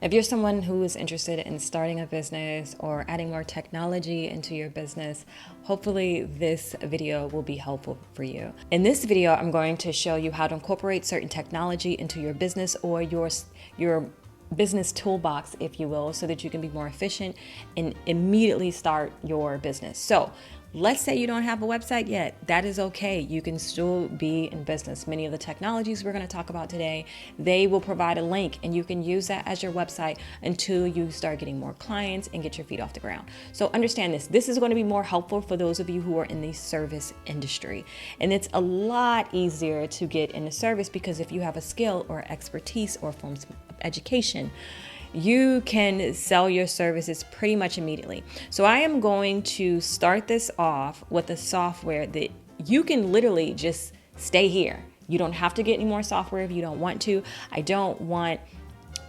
If you're someone who is interested in starting a business or adding more technology into your business, hopefully this video will be helpful for you. In this video, I'm going to show you how to incorporate certain technology into your business or your business toolbox, if you will, so that you can be more efficient and immediately start your business. So let's say you don't have a website yet. That is okay. You can still be in business. Many of the technologies we're going to talk about today, they will provide a link and you can use that as your website until you start getting more clients and get your feet off the ground. So understand this. This is going to be more helpful for those of you who are in the service industry. And it's a lot easier to get into service because if you have a skill or expertise or forms of education, you can sell your services pretty much immediately. So I am going to start this off with a software that you can literally just stay here. You don't have to get any more software if you don't want to. I don't want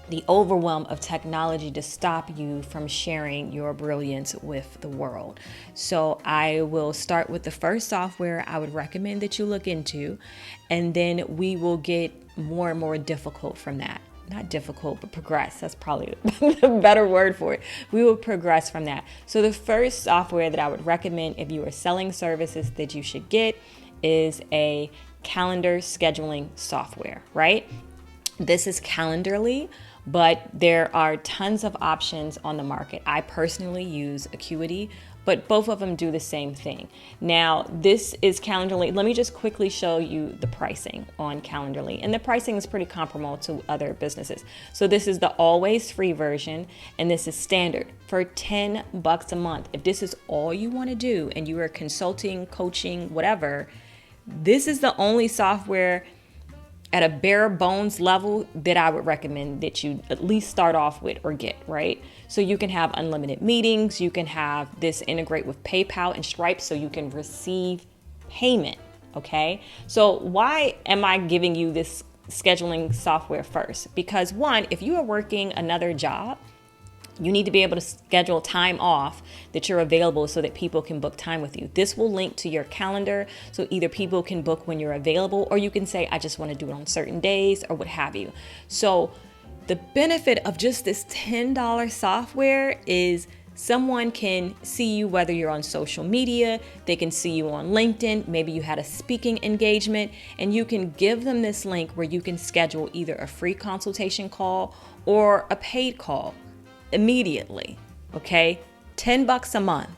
the overwhelm of technology to stop you from sharing your brilliance with the world. So I will start with the first software I would recommend that you look into, and then we will get more and more difficult from that. Not difficult, but progress. That's probably the better word for it. We will progress from that. So the first software that I would recommend if you are selling services that you should get is a calendar scheduling software, right? This is Calendly, but there are tons of options on the market. I personally use Acuity, but both of them do the same thing. Now, this is Calendly. Let me just quickly show you the pricing on Calendly. And the pricing is pretty comparable to other businesses. So this is the always free version, and this is standard for $10 a month. If this is all you want to do and you are consulting, coaching, whatever, this is the only software at a bare bones level that I would recommend that you at least start off with or get, right? So you can have unlimited meetings. You can have this integrate with PayPal and Stripe so you can receive payment, okay? So why am I giving you this scheduling software first? Because one, if you are working another job, you need to be able to schedule time off that you're available so that people can book time with you. This will link to your calendar. So either people can book when you're available, or you can say, I just want to do it on certain days or what have you. So the benefit of just this $10 software is someone can see you whether you're on social media, they can see you on LinkedIn, maybe you had a speaking engagement, and you can give them this link where you can schedule either a free consultation call or a paid call immediately, okay? $10 a month.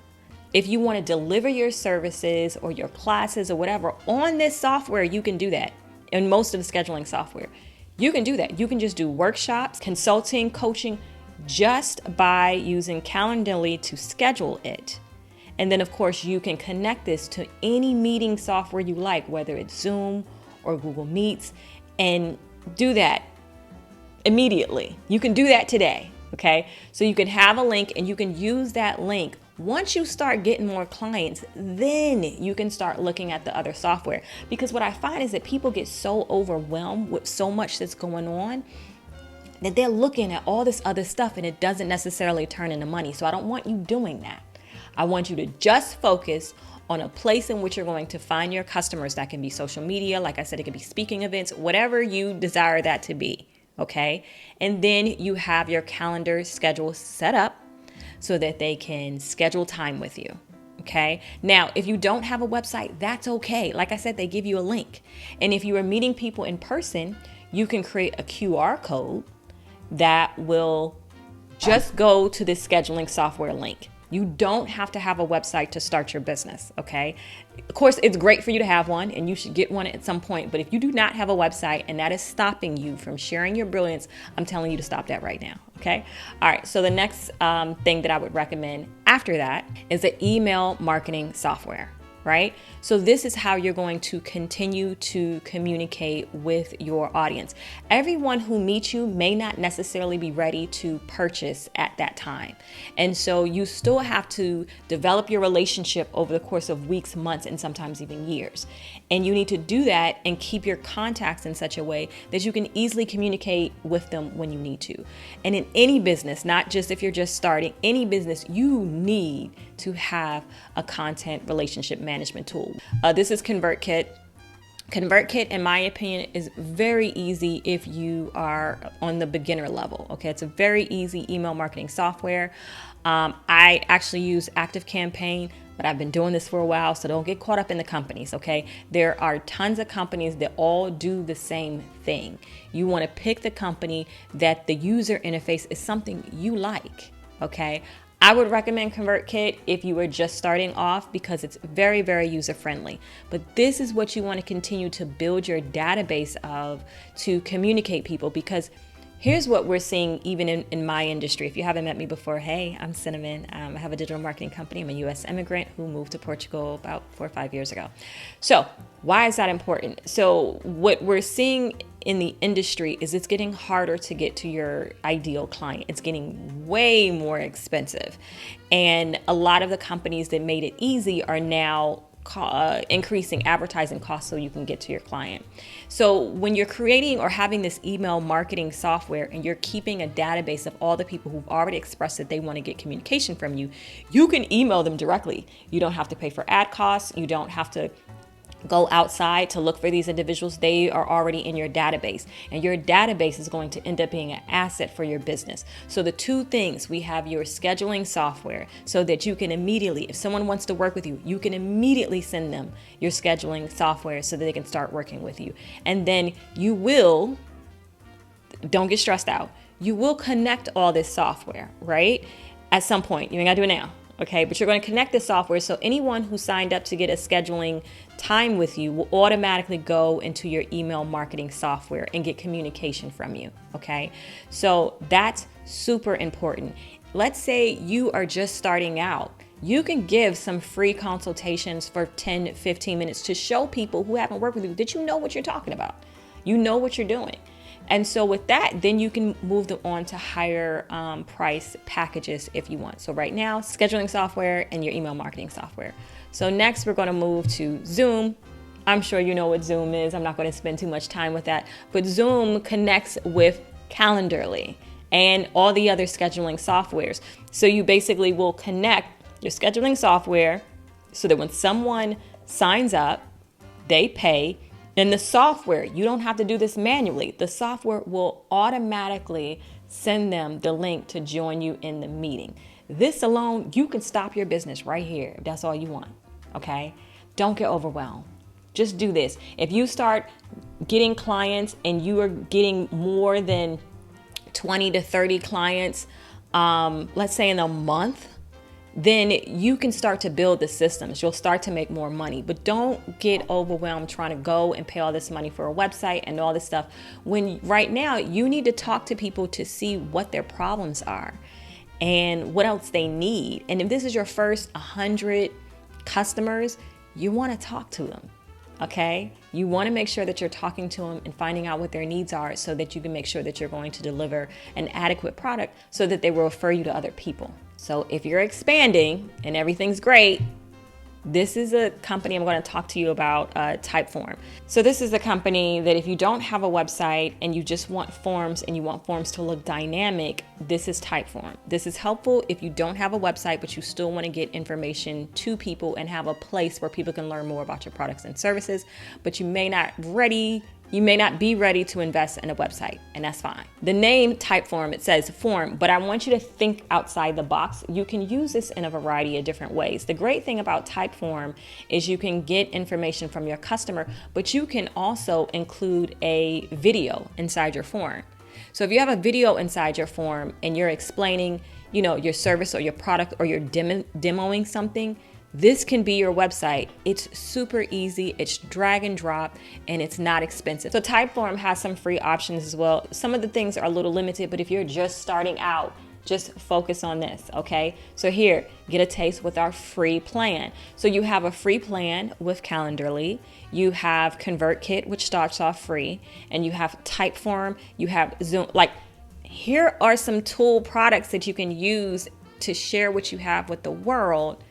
If you want to deliver your services or your classes or whatever on this software, you can do that. In most of the scheduling software, you can do that. You can just do workshops, consulting, coaching, just by using Calendly to schedule it. And then of course you can connect this to any meeting software you like, whether it's Zoom or Google Meets, and do that immediately. You can do that today. Okay, so you can have a link and you can use that link. Once you start getting more clients, then you can start looking at the other software. Because what I find is that people get so overwhelmed with so much that's going on that they're looking at all this other stuff and it doesn't necessarily turn into money. So I don't want you doing that. I want you to just focus on a place in which you're going to find your customers. That can be social media. Like I said, it could be speaking events, whatever you desire that to be. Okay. And then you have your calendar schedule set up so that they can schedule time with you. Okay. Now, if you don't have a website, that's okay. Like I said, they give you a link. And if you are meeting people in person, you can create a QR code that will just go to this scheduling software link. You don't have to have a website to start your business, okay? Of course, it's great for you to have one and you should get one at some point. But if you do not have a website and that is stopping you from sharing your brilliance, I'm telling you to stop that right now, okay? All right, so the next thing that I would recommend after that is an email marketing software, right? So this is how you're going to continue to communicate with your audience. Everyone who meets you may not necessarily be ready to purchase at that time. And so you still have to develop your relationship over the course of weeks, months, and sometimes even years. And you need to do that and keep your contacts in such a way that you can easily communicate with them when you need to. And in any business, not just if you're just starting, any business, you need to have a content relationship management tool. This is ConvertKit. ConvertKit, in my opinion, is very easy if you are on the beginner level. Okay, it's a very easy email marketing software. I actually use ActiveCampaign, but I've been doing this for a while, so don't get caught up in the companies, okay? There are tons of companies that all do the same thing. You want to pick the company that the user interface is something you like, okay? I would recommend ConvertKit if you are just starting off because it's very, very user-friendly. But this is what you want to continue to build your database of to communicate people, because here's what we're seeing even in my industry. If you haven't met me before, hey, I'm Cinnamon. I have a digital marketing company. I'm a U.S. immigrant who moved to Portugal about 4 or 5 years ago. So why is that important? So what we're seeing in the industry is it's getting harder to get to your ideal client. It's getting way more expensive. And a lot of the companies that made it easy are now increasing advertising costs so you can get to your client. So when you're creating or having this email marketing software and you're keeping a database of all the people who've already expressed that they want to get communication from you, you can email them directly. You don't have to pay for ad costs. You don't have to go outside to look for these individuals. They are already in your database, and your database is going to end up being an asset for your business. So the two things, we have your scheduling software so that you can immediately, if someone wants to work with you, you can immediately send them your scheduling software so that they can start working with you. And then you will, don't get stressed out, you will connect all this software, right? At some point, you ain't gotta do it now. Okay, but you're going to connect the software so anyone who signed up to get a scheduling time with you will automatically go into your email marketing software and get communication from you. Okay, so that's super important. Let's say you are just starting out. You can give some free consultations for 10, 15 minutes to show people who haven't worked with you that you know what you're talking about. You know what you're doing. And so with that, then you can move them on to higher price packages if you want. So right now, scheduling software and your email marketing software. So next, we're going to move to Zoom. I'm sure you know what Zoom is. I'm not going to spend too much time with that. But Zoom connects with Calendly and all the other scheduling softwares. So you basically will connect your scheduling software so that when someone signs up, they pay. And the software, you don't have to do this manually. The software will automatically send them the link to join you in the meeting. This alone, you can stop your business right here if that's all you want, okay? Don't get overwhelmed. Just do this. If you start getting clients and you are getting more than 20 to 30 clients, let's say in a month, then you can start to build the systems. You'll start to make more money, but don't get overwhelmed trying to go and pay all this money for a website and all this stuff. When right now you need to talk to people to see what their problems are and what else they need. And if this is your first 100 customers, you want to talk to them. Okay, you want to make sure that you're talking to them and finding out what their needs are so that you can make sure that you're going to deliver an adequate product so that they will refer you to other people. So if you're expanding and everything's great, this is a company I'm going to talk to you about, Typeform. So this is a company that if you don't have a website and you just want forms and you want forms to look dynamic, this is Typeform. This is helpful if you don't have a website, but you still want to get information to people and have a place where people can learn more about your products and services, but you may not be ready to invest in a website, and that's fine. The name Typeform, it says form, but I want you to think outside the box. You can use this in a variety of different ways. The great thing about Typeform is you can get information from your customer, but you can also include a video inside your form. So if you have a video inside your form and you're explaining, your service or your product, or you're demoing something, this can be your website. It's super easy, it's drag and drop, and it's not expensive. So Typeform has some free options as well. Some of the things are a little limited, but if you're just starting out, just focus on this, okay? So here, get a taste with our free plan. So you have a free plan with Calendly, you have ConvertKit, which starts off free, and you have Typeform, you have Zoom. Here are some tool products that you can use to share what you have with the world,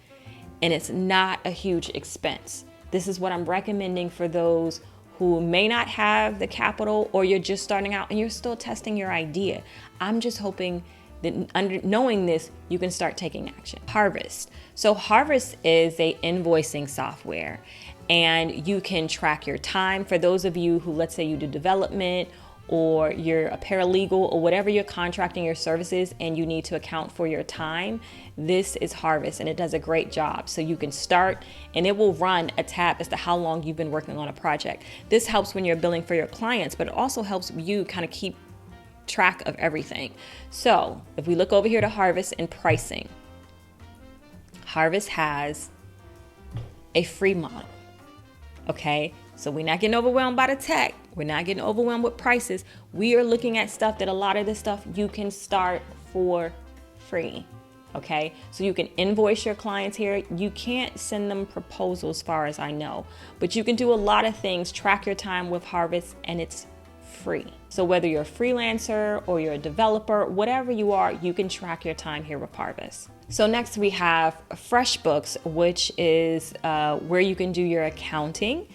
and it's not a huge expense. This is what I'm recommending for those who may not have the capital, or you're just starting out and you're still testing your idea. I'm just hoping that knowing this, you can start taking action. Harvest. So Harvest is a invoicing software, and you can track your time. For those of you who, let's say you do development, or you're a paralegal, or whatever you're contracting your services and you need to account for your time, this is Harvest, and it does a great job. So you can start and it will run a tab as to how long you've been working on a project. This helps when you're billing for your clients, but it also helps you kind of keep track of everything. So if we look over here to Harvest and pricing, Harvest has a free model. Okay, so we're not getting overwhelmed by the tech. We're not getting overwhelmed with prices. We are looking at stuff that a lot of this stuff you can start for free. Okay, so you can invoice your clients here. You can't send them proposals, as far as I know, but you can do a lot of things, track your time with Harvest, and it's free. So whether you're a freelancer or you're a developer, whatever you are, you can track your time here with Harvest. So next we have FreshBooks, which is where you can do your accounting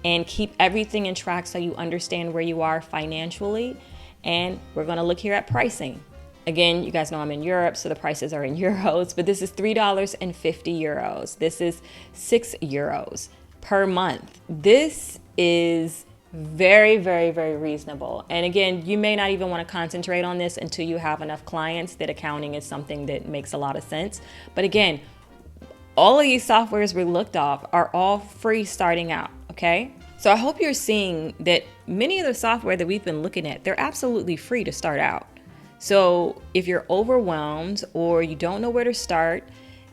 and keep everything in track so you understand where you are financially. And we're going to look here at pricing. Again, you guys know I'm in Europe, so the prices are in euros, but this is €3.50. This is €6 per month. This is very, very, very reasonable. And again, you may not even want to concentrate on this until you have enough clients that accounting is something that makes a lot of sense. But again, all of these softwares we looked off are all free starting out, okay? So I hope you're seeing that many of the software that we've been looking at, they're absolutely free to start out. So if you're overwhelmed or you don't know where to start,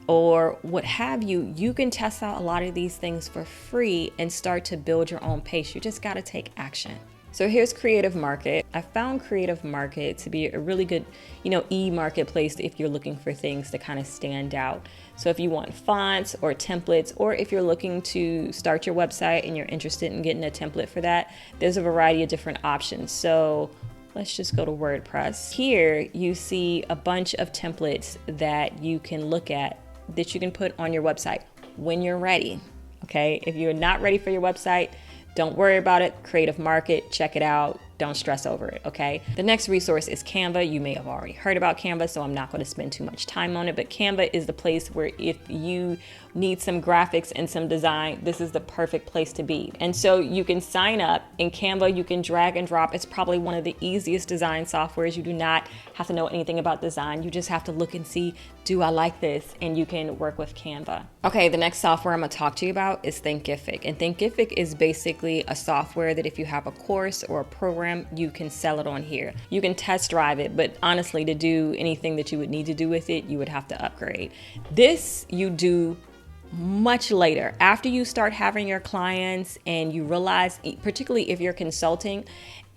or what have you, you can test out a lot of these things for free and start to build your own pace. You just got to take action. So here's Creative Market. I found Creative Market to be a really good, e-marketplace if you're looking for things to kind of stand out. So if you want fonts or templates, or if you're looking to start your website and you're interested in getting a template for that, there's a variety of different options. So let's just go to WordPress. Here you see a bunch of templates that you can look at that you can put on your website when you're ready. Okay, if you're not ready for your website, don't worry about it. Creative Market, check it out. Don't stress over it, okay? The next resource is Canva. You may have already heard about Canva, so I'm not going to spend too much time on it, but Canva is the place where if you need some graphics and some design, this is the perfect place to be. And so you can sign up in Canva, you can drag and drop. It's probably one of the easiest design softwares. You do not have to know anything about design. You just have to look and see, do I like this? And you can work with Canva. Okay, the next software I'm gonna talk to you about is Thinkific. And Thinkific is basically a software that if you have a course or a program, you can sell it on here. You can test drive it, but honestly, to do anything that you would need to do with it, you would have to upgrade. This you do much later, after you start having your clients and you realize, particularly if you're consulting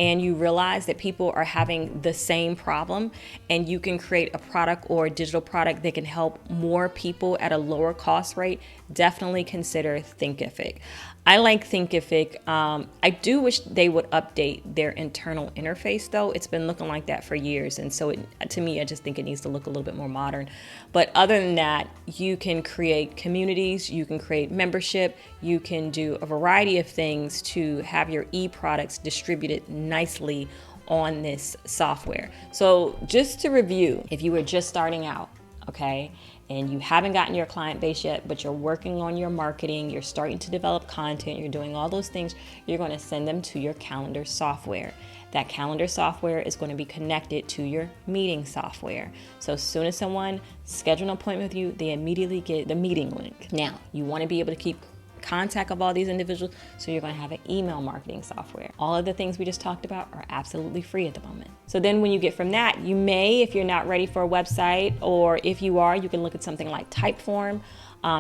and you realize that people are having the same problem, and you can create a product or a digital product that can help more people at a lower cost rate, definitely consider Thinkific. I like Thinkific. I do wish they would update their internal interface though. It's been looking like that for years. And so to me, I just think it needs to look a little bit more modern. But other than that, you can create communities, you can create membership, you can do a variety of things to have your e-products distributed nicely on this software. So just to review, if you were just starting out, okay, and you haven't gotten your client base yet, but you're working on your marketing, you're starting to develop content, you're doing all those things, you're going to send them to your calendar software. That calendar software is going to be connected to your meeting software. So as soon as someone schedules an appointment with you, they immediately get the meeting link. Now, you want to be able to keep contact of all these individuals, so you're going to have an email marketing software. All of the things we just talked about are absolutely free at the moment. So then when you get from that, you may, if you're not ready for a website, or if you are, you can look at something like Typeform.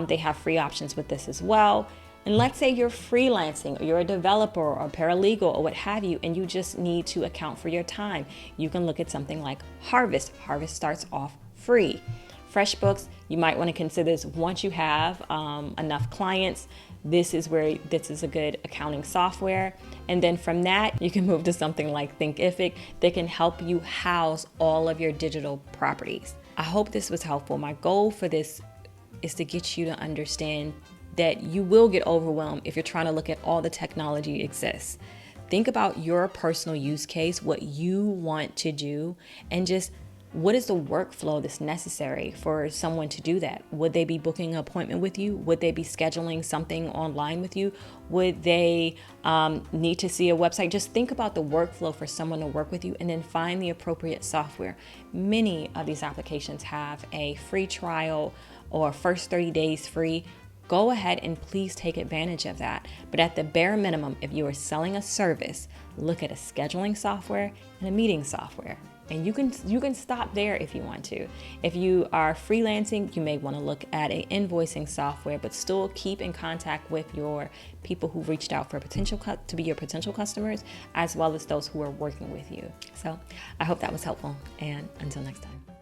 They have free options with this as well. And let's say you're freelancing, or you're a developer or a paralegal or what have you, and you just need to account for your time. You can look at something like Harvest. Harvest starts off free. FreshBooks, you might want to consider this once you have enough clients. This is a good accounting software. And then from that, you can move to something like Thinkific that can help you house all of your digital properties. I hope this was helpful. My goal for this is to get you to understand that you will get overwhelmed if you're trying to look at all the technology exists. Think about your personal use case, what you want to do, and just what is the workflow that's necessary for someone to do that? Would they be booking an appointment with you? Would they be scheduling something online with you? Would they need to see a website? Just think about the workflow for someone to work with you, and then find the appropriate software. Many of these applications have a free trial or first 30 days free. Go ahead and please take advantage of that. But at the bare minimum, if you are selling a service, look at a scheduling software and a meeting software. And you can stop there if you want to. If you are freelancing, you may want to look at an invoicing software, but still keep in contact with your people who reached out for to be your potential customers, as well as those who are working with you. So I hope that was helpful, and until next time.